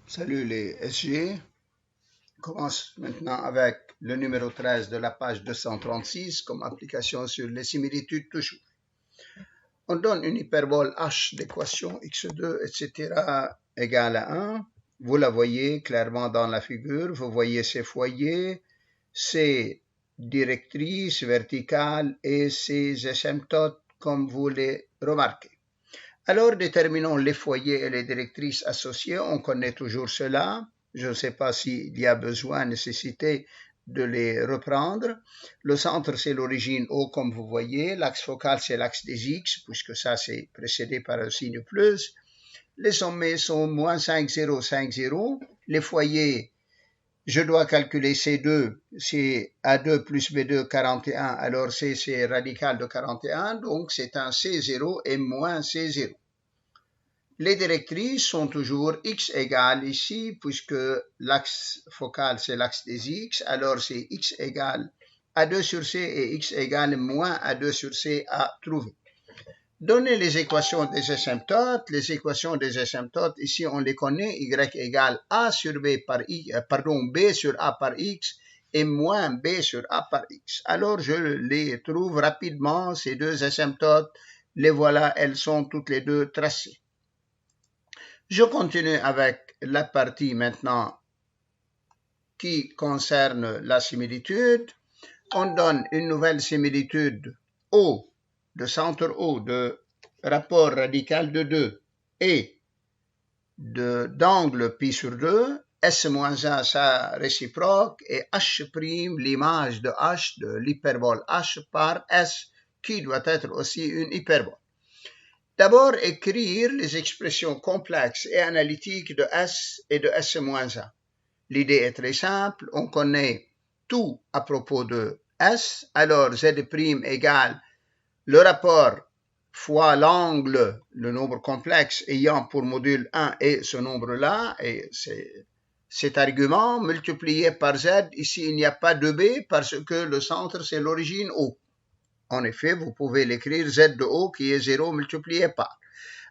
Salut les SG. On commence maintenant avec le numéro 13 de la page 236 comme application sur les similitudes toujours. On donne une hyperbole h d'équation x2, etc. égale à 1. Vous la voyez clairement dans la figure. Vous voyez ses foyers, ses directrices verticales et ses asymptotes comme vous les remarquez. Alors, déterminons les foyers et les directrices associées. On connaît toujours cela. Je ne sais pas s'il y a besoin, nécessité de les reprendre. Le centre, c'est l'origine O, comme vous voyez. L'axe focal, c'est l'axe des X, puisque ça, c'est précédé par un signe plus. Les sommets sont moins 5, 0, 5, 0. Les foyers, je dois calculer C2, c'est A2 plus B2, 41. Alors, C, c'est radical de 41. Donc, c'est un C0 et moins C0. Les directrices sont toujours x égale ici, puisque l'axe focal, c'est l'axe des x, alors c'est x égale A2 sur C et x égale moins A2 sur C à trouver. Donnez les équations des asymptotes. Les équations des asymptotes, ici on les connaît, y égale A sur B par I, B sur A par x et moins B sur A par x. Alors je les trouve rapidement, ces deux asymptotes, les voilà, elles sont toutes les deux tracées. Je continue avec la partie maintenant qui concerne la similitude. On donne une nouvelle similitude O, de centre O, de rapport radical de 2 et d'angle pi sur 2, S-1 sa réciproque et H', l'image de H, de l'hyperbole H par S, qui doit être aussi une hyperbole. D'abord, écrire les expressions complexes et analytiques de S et de S-1. L'idée est très simple, on connaît tout à propos de S, alors Z' égale le rapport fois l'angle, le nombre complexe ayant pour module 1 et ce nombre-là, et cet argument multiplié par Z, ici il n'y a pas de B parce que le centre c'est l'origine O. En effet, vous pouvez l'écrire Z de O qui est 0 multiplié par.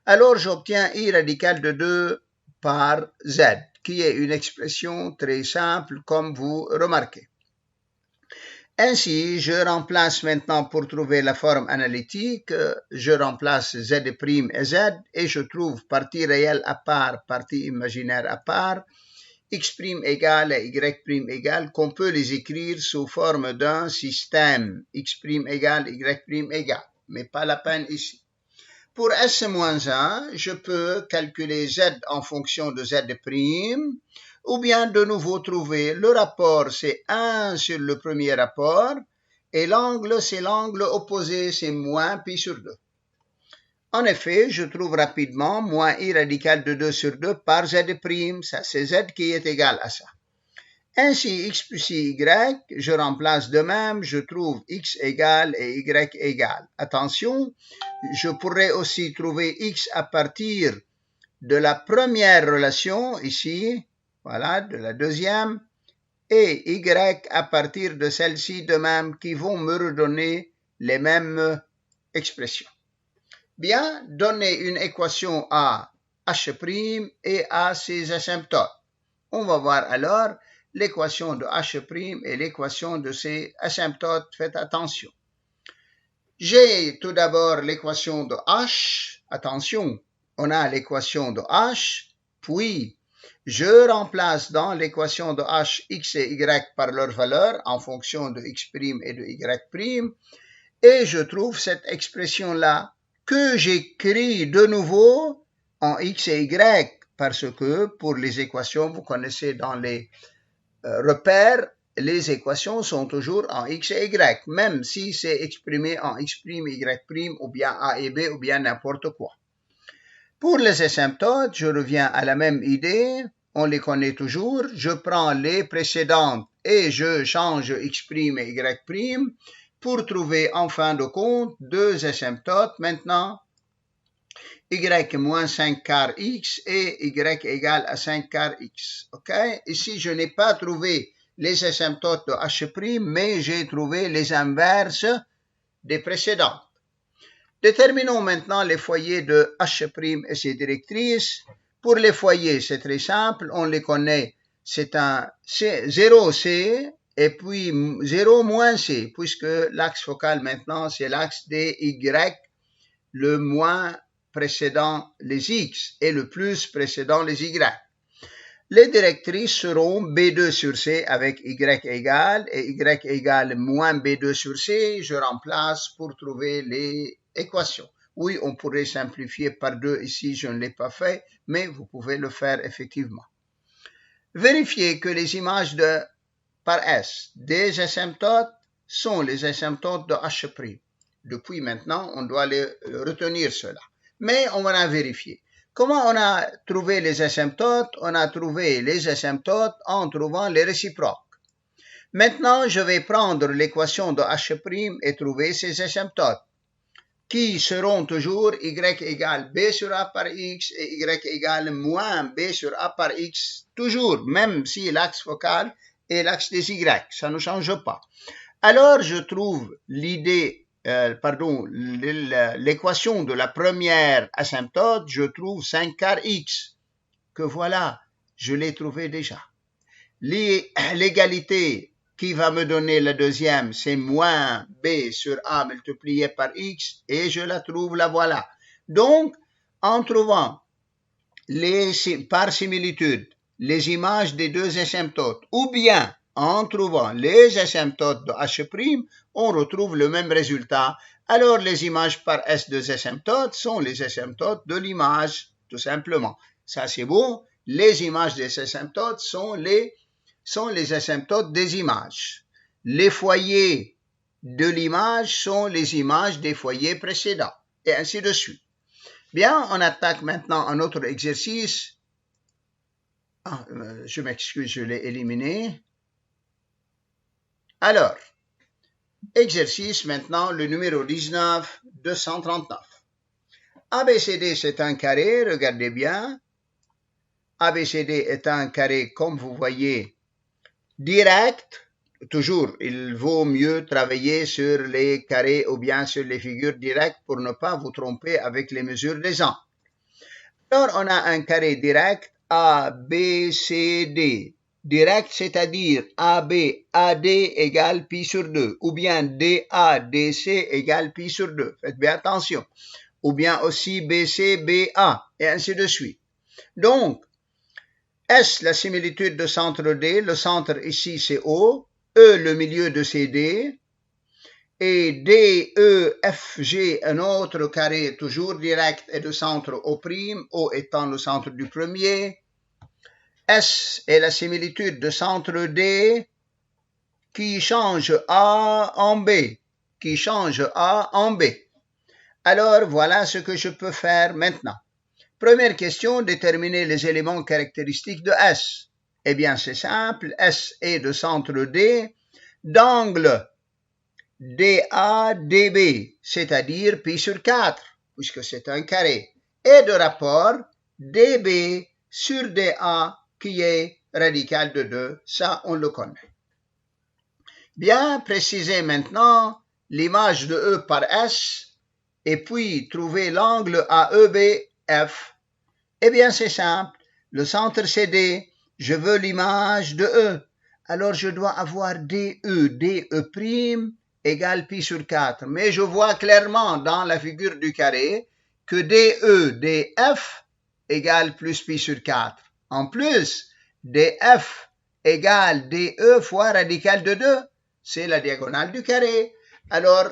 Alors, j'obtiens I radical de 2 par Z, qui est une expression très simple, comme vous remarquez. Ainsi, je remplace maintenant pour trouver la forme analytique, je remplace Z' et Z, et je trouve partie réelle à part, partie imaginaire à part, X' égale à Y' égale, qu'on peut les écrire sous forme d'un système, X' égale, Y' égale, mais pas la peine ici. Pour S-1, je peux calculer Z en fonction de Z', ou bien de nouveau trouver le rapport, c'est 1 sur le premier rapport, et l'angle, c'est l'angle opposé, c'est moins pi sur 2. En effet, je trouve rapidement moins I radical de 2 sur 2 par Z', ça c'est Z qui est égal à ça. Ainsi, X plus Y, je remplace de même, je trouve X égale et Y égale. Attention, je pourrais aussi trouver X à partir de la première relation, ici, voilà, de la deuxième, et Y à partir de celle-ci de même, qui vont me redonner les mêmes expressions. Bien, donner une équation à H' et à ses asymptotes. On va voir alors l'équation de H' et l'équation de ses asymptotes. Faites attention. J'ai tout d'abord l'équation de H. Attention, on a l'équation de H, puis je remplace dans l'équation de H X et Y par leur valeur en fonction de X' et de Y', et je trouve cette expression-là que j'écris de nouveau en X et Y, parce que pour les équations, vous connaissez dans les repères, les équations sont toujours en X et Y, même si c'est exprimé en X', Y', ou bien A et B, ou bien n'importe quoi. Pour les asymptotes, je reviens à la même idée, on les connaît toujours, je prends les précédentes et je change X' et Y', pour trouver en fin de compte deux asymptotes maintenant, y moins 5 quart x et y égale à 5 quart x. Okay? Ici, je n'ai pas trouvé les asymptotes de H', mais j'ai trouvé les inverses des précédentes. Déterminons maintenant les foyers de H' et ses directrices. Pour les foyers, c'est très simple, on les connaît. C'est un 0C et puis 0 moins C, puisque l'axe focal maintenant, c'est l'axe des Y, le moins précédant les X et le plus précédant les Y. Les directrices seront B2 sur C avec Y égale et Y égale moins B2 sur C. Je remplace pour trouver les équations. Oui, on pourrait simplifier par 2 ici, je ne l'ai pas fait, mais vous pouvez le faire effectivement. Vérifiez que les images par S des asymptotes sont les asymptotes de H'. Depuis maintenant, on doit retenir cela. Mais on va vérifier. Comment on a trouvé les asymptotes? On a trouvé les asymptotes en trouvant les réciproques. Maintenant, je vais prendre l'équation de H' et trouver ces asymptotes, qui seront toujours Y égale B sur A par X et Y égale moins B sur A par X, toujours, même si l'axe focal est l'axe des Y, ça ne change pas. Alors, je trouve l'équation de la première asymptote, je trouve 5 quart X, que voilà, je l'ai trouvé déjà. L'égalité qui va me donner la deuxième, c'est moins B sur A multiplié par X, et je la trouve, la voilà. Donc, en trouvant par similitude les images des deux asymptotes, ou bien en trouvant les asymptotes de H', on retrouve le même résultat. Alors, les images par S des asymptotes sont les asymptotes de l'image, tout simplement. Ça, c'est bon. Les images des asymptotes sont les asymptotes des images. Les foyers de l'image sont les images des foyers précédents, et ainsi de suite. Bien, on attaque maintenant un autre exercice. Je m'excuse, je l'ai éliminé. Alors, exercice maintenant, le numéro 19, 239. ABCD, c'est un carré, regardez bien. ABCD est un carré, comme vous voyez, direct. Toujours, il vaut mieux travailler sur les carrés ou bien sur les figures directes pour ne pas vous tromper avec les mesures des angles. Alors, on a un carré direct ABCD. Direct, c'est-à-dire AB, AD égale pi sur 2, ou bien DA, DC égale pi sur 2. Faites bien attention. Ou bien aussi BC, BA, et ainsi de suite. Donc, S, la similitude de centre D, le centre ici c'est O, E, le milieu de CD, et D, E, F, G, un autre carré toujours direct et de centre O', O étant le centre du premier. S est la similitude de centre D qui change A en B, qui change A en B. Alors, voilà ce que je peux faire maintenant. Première question, déterminer les éléments caractéristiques de S. Eh bien, c'est simple, S est de centre D, d'angle DA-DB, c'est-à-dire pi sur 4, puisque c'est un carré, et de rapport DB sur DA, qui est radical de 2, ça on le connaît. Bien, préciser maintenant l'image de E par S, et puis trouver l'angle AEBF. Eh bien, c'est simple, le centre c'est D, je veux l'image de E, alors je dois avoir DE égale pi sur 4, mais je vois clairement dans la figure du carré que DF égale plus pi sur 4. En plus, DF égale DE fois radical de 2, c'est la diagonale du carré. Alors,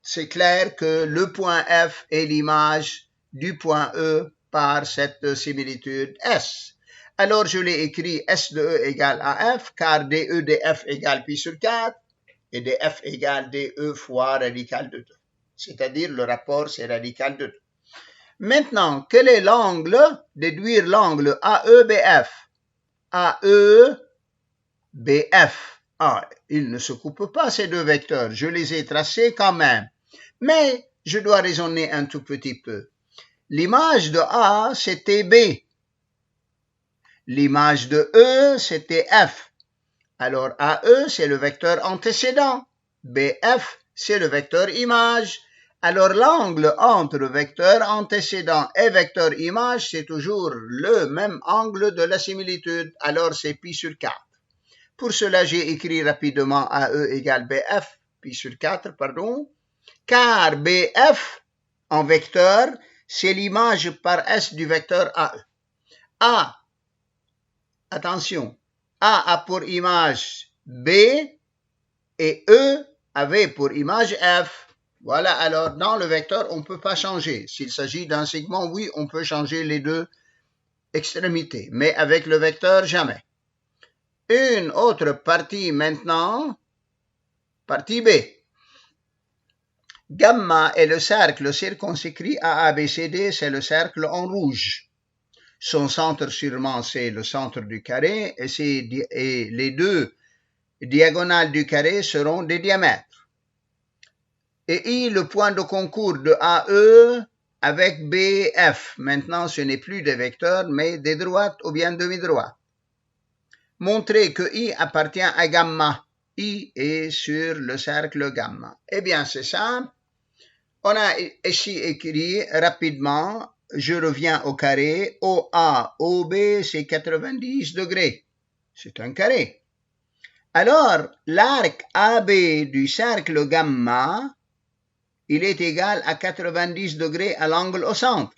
c'est clair que le point F est l'image du point E par cette similitude S. Alors, je l'ai écrit S de E égale à F, car DE dF égale pi sur 4, et dF égale DE fois radical de 2. C'est-à-dire, le rapport, c'est radical de 2. Maintenant, quel est l'angle? Déduire l'angle AEBF. AEBF. Ah, ils ne se coupent pas, ces deux vecteurs. Je les ai tracés quand même. Mais je dois raisonner un tout petit peu. L'image de A, c'était B. L'image de E, c'était F. Alors, AE, c'est le vecteur antécédent. BF, c'est le vecteur image. Alors l'angle entre vecteur antécédent et vecteur image, c'est toujours le même angle de la similitude. Alors c'est pi sur 4. Pour cela, j'ai écrit rapidement AE égale BF, pi sur 4, pardon, car BF en vecteur, c'est l'image par S du vecteur AE. A, attention, A a pour image B et E avait pour image F. Voilà, alors dans le vecteur, on ne peut pas changer. S'il s'agit d'un segment, oui, on peut changer les deux extrémités, mais avec le vecteur, jamais. Une autre partie maintenant, partie B. Gamma est le cercle circonscrit à ABCD, c'est le cercle en rouge. Son centre sûrement, c'est le centre du carré, et les deux diagonales du carré seront des diamètres. Et I, le point de concours de AE avec BF. Maintenant, ce n'est plus des vecteurs, mais des droites ou bien demi-droites. Montrer que I appartient à gamma. I est sur le cercle gamma. Eh bien, c'est simple. On a ici écrit rapidement, je reviens au carré, OA, OB, c'est 90 degrés. C'est un carré. Alors, l'arc AB du cercle gamma, il est égal à 90 degrés à l'angle au centre.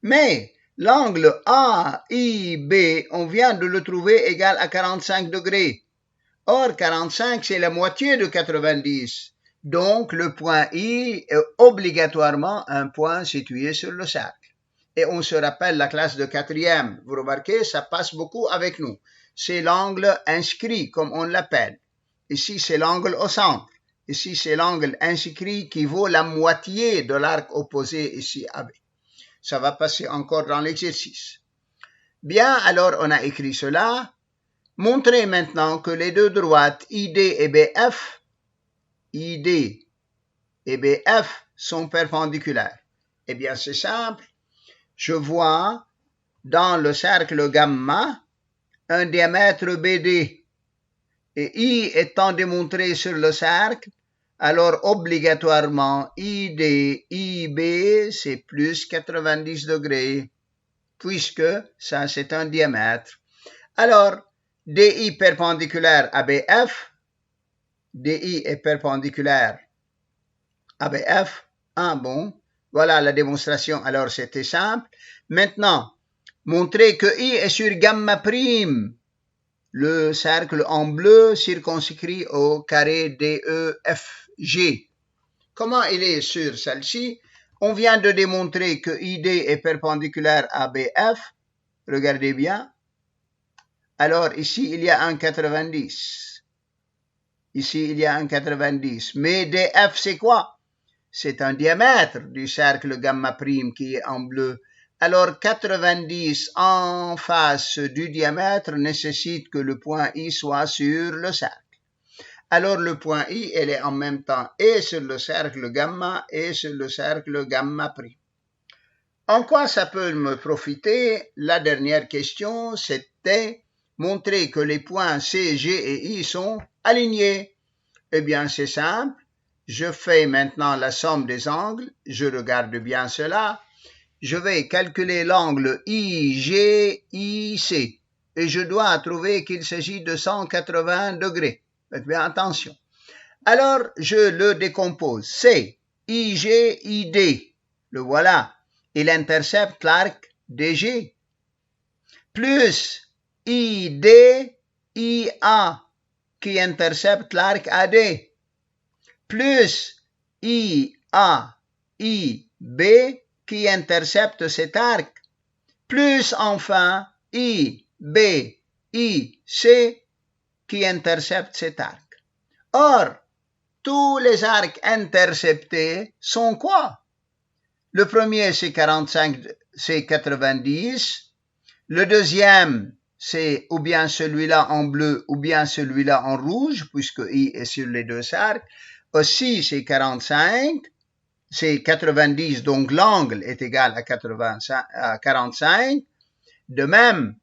Mais l'angle AIB, on vient de le trouver égal à 45 degrés. Or, 45, c'est la moitié de 90. Donc, le point I est obligatoirement un point situé sur le cercle. Et on se rappelle la classe de 4e. Vous remarquez, ça passe beaucoup avec nous. C'est l'angle inscrit, comme on l'appelle. Ici, c'est l'angle au centre. Ici, c'est l'angle inscrit qui vaut la moitié de l'arc opposé ici AB. Ça va passer encore dans l'exercice. Bien, alors on a écrit cela. Montrez maintenant que les deux droites ID et BF, sont perpendiculaires. Eh bien, c'est simple. Je vois dans le cercle gamma un diamètre BD. Et I étant démontré sur le cercle, alors obligatoirement ID, IB, c'est plus 90 degrés, puisque ça c'est un diamètre. Alors, DI perpendiculaire à BF, DI est perpendiculaire à BF, bon, voilà la démonstration, alors c'était simple. Maintenant, montrer que I est sur gamma prime, le cercle en bleu circonscrit au carré DEFG. Comment il est sur celle-ci? On vient de démontrer que ID est perpendiculaire à BF. Regardez bien. Alors ici, il y a un 90. Ici, il y a un 90. Mais DF, c'est quoi? C'est un diamètre du cercle gamma prime qui est en bleu. Alors 90 en face du diamètre nécessite que le point I soit sur le cercle. Alors le point I, elle est en même temps et sur le cercle gamma et sur le cercle gamma prime. En quoi ça peut me profiter? La dernière question, c'était montrer que les points C, G et I sont alignés. Eh bien, c'est simple. Je fais maintenant la somme des angles. Je regarde bien cela. Je vais calculer l'angle IGIC et je dois trouver qu'il s'agit de 180 degrés. Faites bien attention. Alors, je le décompose. C, IGID, le voilà. Il intercepte l'arc DG. Plus ID, IA, qui intercepte l'arc AD. Plus IA, IB, qui intercepte cet arc, plus enfin I, B, I, C, qui intercepte cet arc. Or, tous les arcs interceptés sont quoi? Le premier, c'est 45, c'est 90. Le deuxième, c'est ou bien celui-là en bleu ou bien celui-là en rouge, puisque I est sur les deux arcs. Aussi, c'est 45. C'est 90, donc l'angle est égal à 45. De même,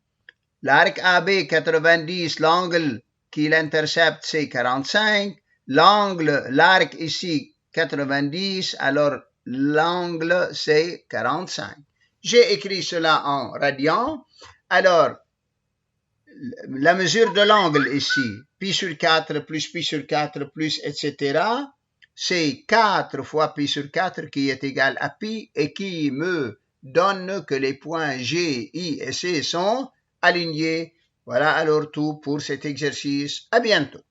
l'arc AB 90, l'angle qu'il intercepte, c'est 45. L'arc ici 90, alors l'angle c'est 45. J'ai écrit cela en radians. Alors, la mesure de l'angle ici, pi sur 4 plus pi sur 4 plus, etc., c'est 4 fois pi sur 4 qui est égal à pi et qui me donne que les points G, I et C sont alignés. Voilà alors tout pour cet exercice. À bientôt.